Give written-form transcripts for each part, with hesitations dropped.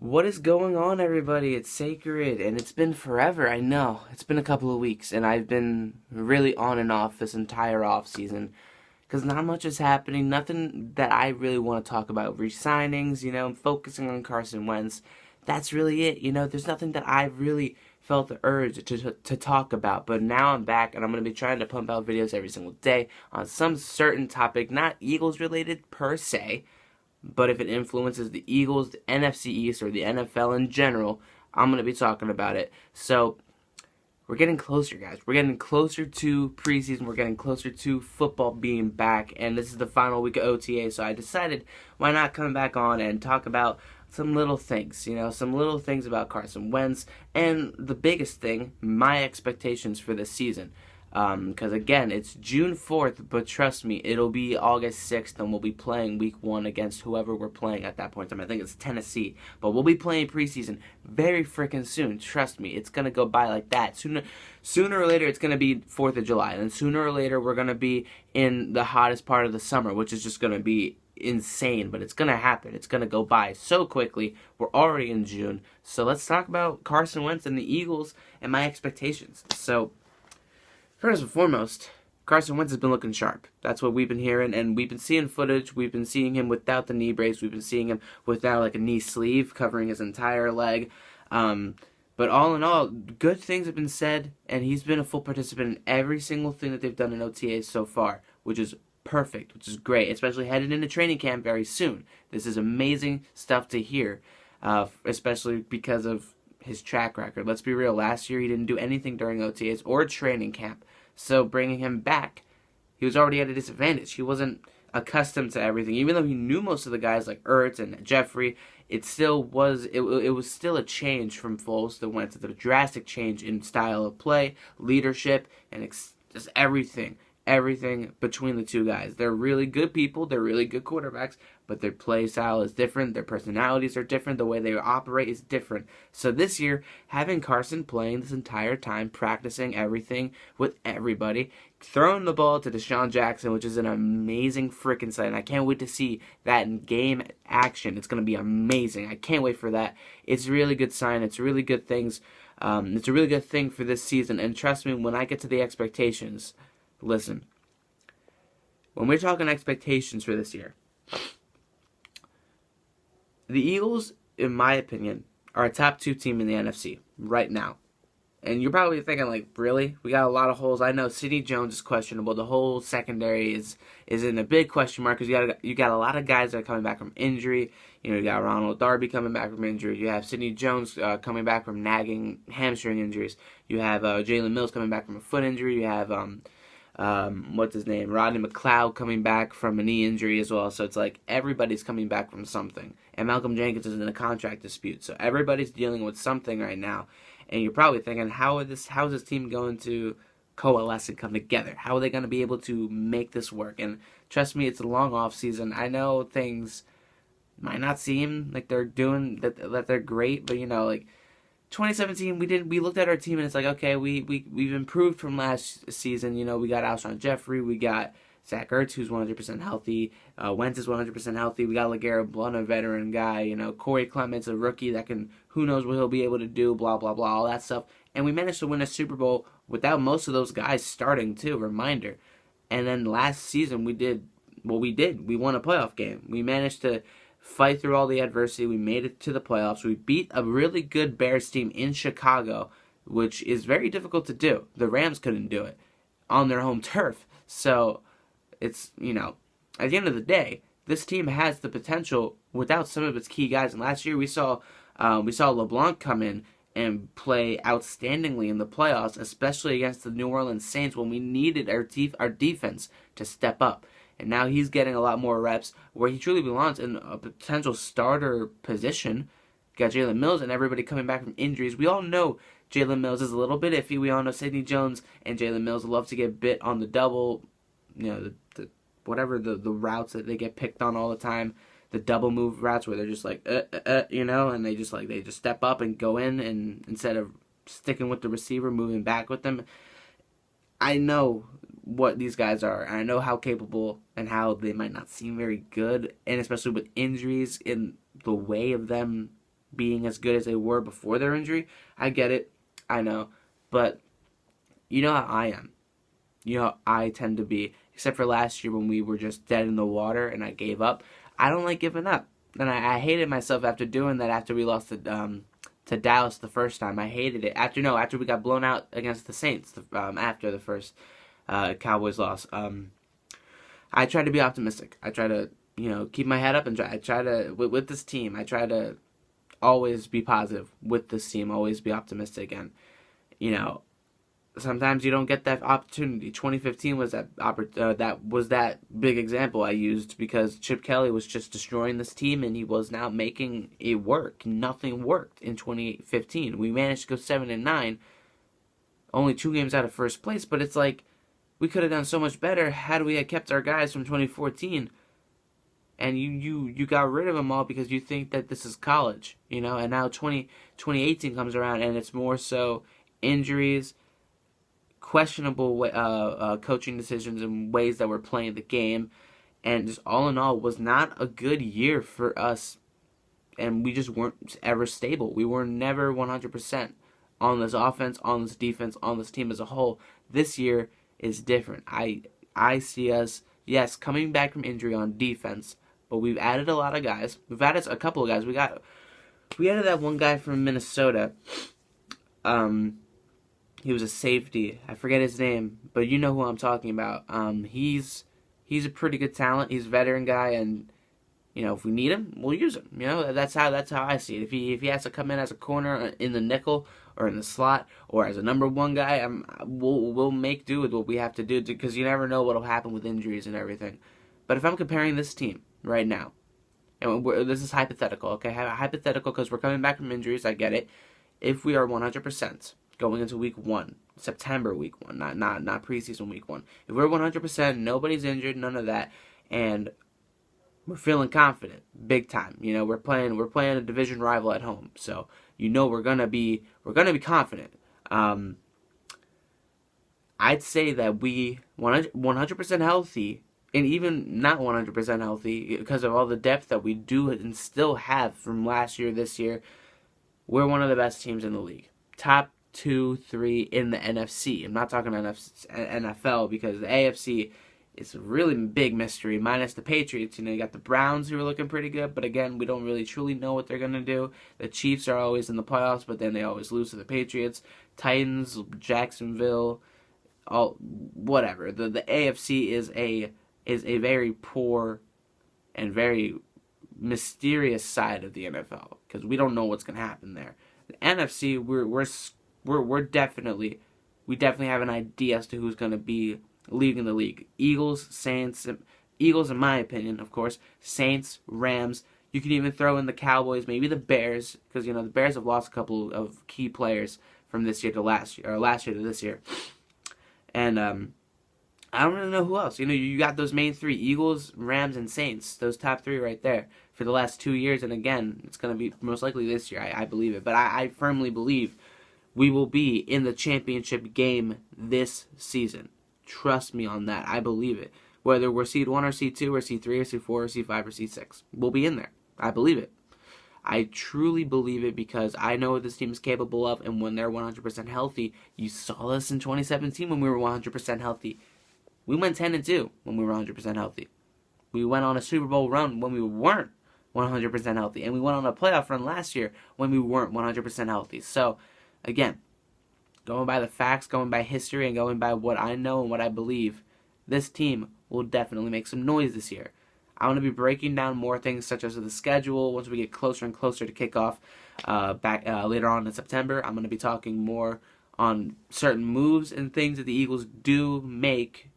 What is going on, everybody? It's Sacred, and it's been forever. I know. It's been a couple of weeks, and I've been really on and off this entire off season because not much is happening. Nothing that I really want to talk about. Re-signings, I'm focusing on Carson Wentz. That's really it. There's nothing that I really felt the urge to talk about. But now I'm back, and I'm going to be trying to pump out videos every single day on some certain topic, not Eagles related per se. But if it influences the Eagles, the NFC East, or the NFL in general, I'm going to be talking about it. So, we're getting closer, guys. We're getting closer to preseason. We're getting closer to football being back. And this is the final week of OTA, so I decided why not come back on and talk about some little things, some little things about Carson Wentz. And the biggest thing, my expectations for this season. Because again, it's June 4th, but trust me, it'll be August 6th, and we'll be playing week 1 against whoever we're playing at that point in time. I think it's Tennessee, but we'll be playing preseason very freaking soon. Trust me, it's going to go by like that. Sooner or later, it's going to be 4th of July, and then sooner or later, we're going to be in the hottest part of the summer, which is just going to be insane, but it's going to happen. It's going to go by so quickly. We're already in June, so let's talk about Carson Wentz and the Eagles and my expectations. So, first and foremost, Carson Wentz has been looking sharp. That's what we've been hearing, and we've been seeing footage. We've been seeing him without the knee brace. We've been seeing him without like a knee sleeve covering his entire leg. But all in all, good things have been said, and he's been a full participant in every single thing that they've done in OTAs so far, which is perfect, which is great, especially headed into training camp very soon. This is amazing stuff to hear, especially because of his track record. Let's be real, last year he didn't do anything during OTAs or training camp. So bringing him back, he was already at a disadvantage. He wasn't accustomed to everything. Even though he knew most of the guys like Ertz and Jeffrey, it was still a change from Foles that went to the drastic change in style of play, leadership, and just everything between the two guys. They're really good people. They're really good quarterbacks, but their play style is different. Their personalities are different. The way they operate is different. So this year, having Carson playing this entire time, practicing everything with everybody, throwing the ball to Deshaun Jackson, which is an amazing freaking sight. And I can't wait to see that in game action. It's going to be amazing. I can't wait for that. It's a really good sign. It's really good things. It's a really good thing for this season. And trust me, when I get to the expectations, listen, when we're talking expectations for this year, the Eagles, in my opinion, are a top 2 team in the NFC right now. And you're probably thinking, like, really? We got a lot of holes. I know Sidney Jones is questionable. The whole secondary is in a big question mark because you got a lot of guys that are coming back from injury. You got Ronald Darby coming back from injury. You have Sidney Jones coming back from nagging hamstring injuries. You have Jalen Mills coming back from a foot injury. You have what's his name? Rodney McLeod coming back from a knee injury as well. So it's like everybody's coming back from something. And Malcolm Jenkins is in a contract dispute. So everybody's dealing with something right now. And you're probably thinking, how is this team going to coalesce and come together? How are they going to be able to make this work? And trust me, it's a long off season. I know things might not seem like they're doing that they're great, but like 2017, we looked at our team and it's like, okay, we've improved from last season. We got Alshon Jeffrey, we got Zach Ertz, who's 100% healthy. Wentz is 100% healthy. We got LeGarrette Blount, a veteran guy. Corey Clement's a rookie that who knows what he'll be able to do, blah, blah, blah, all that stuff. And we managed to win a Super Bowl without most of those guys starting, too, reminder. And then last season, we did what we did. We won a playoff game. We managed to fight through all the adversity. We made it to the playoffs. We beat a really good Bears team in Chicago, which is very difficult to do. The Rams couldn't do it on their home turf. So it's, at the end of the day, this team has the potential without some of its key guys. And last year we saw LeBlanc come in and play outstandingly in the playoffs, especially against the New Orleans Saints when we needed our defense to step up. And now he's getting a lot more reps where he truly belongs in a potential starter position. Got Jalen Mills and everybody coming back from injuries. We all know Jalen Mills is a little bit iffy. We all know Sidney Jones and Jalen Mills love to get bit on the double, the the routes that they get picked on all the time. The double move routes where they're just like, and they just step up and go in, and instead of sticking with the receiver, moving back with them. I know what these guys are, and I know how capable and how they might not seem very good, and especially with injuries in the way of them being as good as they were before their injury. I get it. I know. But you know how I am. You know how I tend to be. Except for last year when we were just dead in the water and I gave up. I don't like giving up. And I hated myself after doing that after we lost to Dallas the first time. I hated it. After we got blown out against the Saints after the first Cowboys loss. I try to be optimistic. I try to, keep my head up and I try to, with this team, I try to always be positive with this team, always be optimistic. And, sometimes you don't get that opportunity. 2015 was that big example I used because Chip Kelly was just destroying this team and he was now making it work. Nothing worked in 2015. We managed to go 7-9, only 2 games out of first place, but it's like we could have done so much better had we had kept our guys from 2014. And you got rid of them all because you think that this is college, and now 2018 comes around and it's more so injuries, questionable coaching decisions and ways that we're playing the game, and just all in all was not a good year for us, and we just weren't ever stable. We were never 100% on this offense, on this defense, on this team as a whole. This year is different. I see us, yes, coming back from injury on defense, but we've added a lot of guys. We've added a couple of guys. We added that one guy from Minnesota. He was a safety. I forget his name, but you know who I'm talking about. He's a pretty good talent. He's a veteran guy, and if we need him, we'll use him. That's how I see it. If he has to come in as a corner in the nickel or in the slot or as a number 1 guy, we'll make do with what we have to do because you never know what'll happen with injuries and everything. But if I'm comparing this team right now, and this is hypothetical, okay? Hypothetical because we're coming back from injuries. I get it. If we are 100%. Going into week 1, September week 1, not preseason week 1. If we're 100%, nobody's injured, none of that, and we're feeling confident, big time. We're playing a division rival at home, so we're gonna be confident. I'd say that we 100% healthy, and even not 100% healthy because of all the depth that we do and still have from last year, this year. We're one of the best teams in the league, top 2, 3 in the NFC. I'm not talking NFL because the AFC is a really big mystery, minus the Patriots. You got the Browns who are looking pretty good, but again, we don't really truly know what they're going to do. The Chiefs are always in the playoffs, but then they always lose to the Patriots. Titans, Jacksonville, whatever. The AFC is a very poor and very mysterious side of the NFL because we don't know what's going to happen there. The NFC, we definitely have an idea as to who's going to be leading the league. Eagles, Saints, Eagles in my opinion, of course. Saints, Rams. You can even throw in the Cowboys, maybe the Bears, because the Bears have lost a couple of key players from this year to last year, or last year to this year. And I don't really know who else. You got those main 3, Eagles, Rams, and Saints. Those top 3 right there for the last 2 years. And again, it's going to be most likely this year. I believe it. But I firmly believe we will be in the championship game this season. Trust me on that. I believe it. Whether we're seed 1 or seed 2 or seed 3 or seed 4 or seed 5 or seed 6. We'll be in there. I believe it. I truly believe it because I know what this team is capable of, and when they're 100% healthy, you saw us in 2017 when we were 100% healthy. We went 10-2 when we were 100% healthy. We went on a Super Bowl run when we weren't 100% healthy, and we went on a playoff run last year when we weren't 100% healthy. So, again, going by the facts, going by history, and going by what I know and what I believe, this team will definitely make some noise this year. I'm going to be breaking down more things such as the schedule once we get closer and closer to kickoff later on in September. I'm going to be talking more on certain moves and things that the Eagles do make,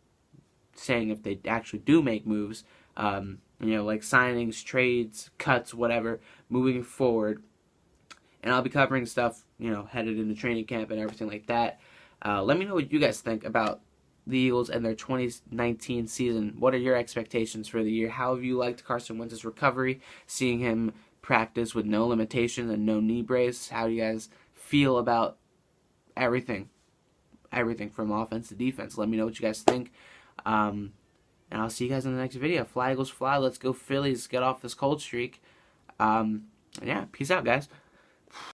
saying if they actually do make moves, like signings, trades, cuts, whatever, moving forward. And I'll be covering stuff, headed into training camp and everything like that. Let me know what you guys think about the Eagles and their 2019 season. What are your expectations for the year? How have you liked Carson Wentz's recovery, seeing him practice with no limitations and no knee brace? How do you guys feel about everything from offense to defense? Let me know what you guys think. And I'll see you guys in the next video. Fly, Eagles, fly. Let's go, Phillies. Get off this cold streak. Yeah, peace out, guys.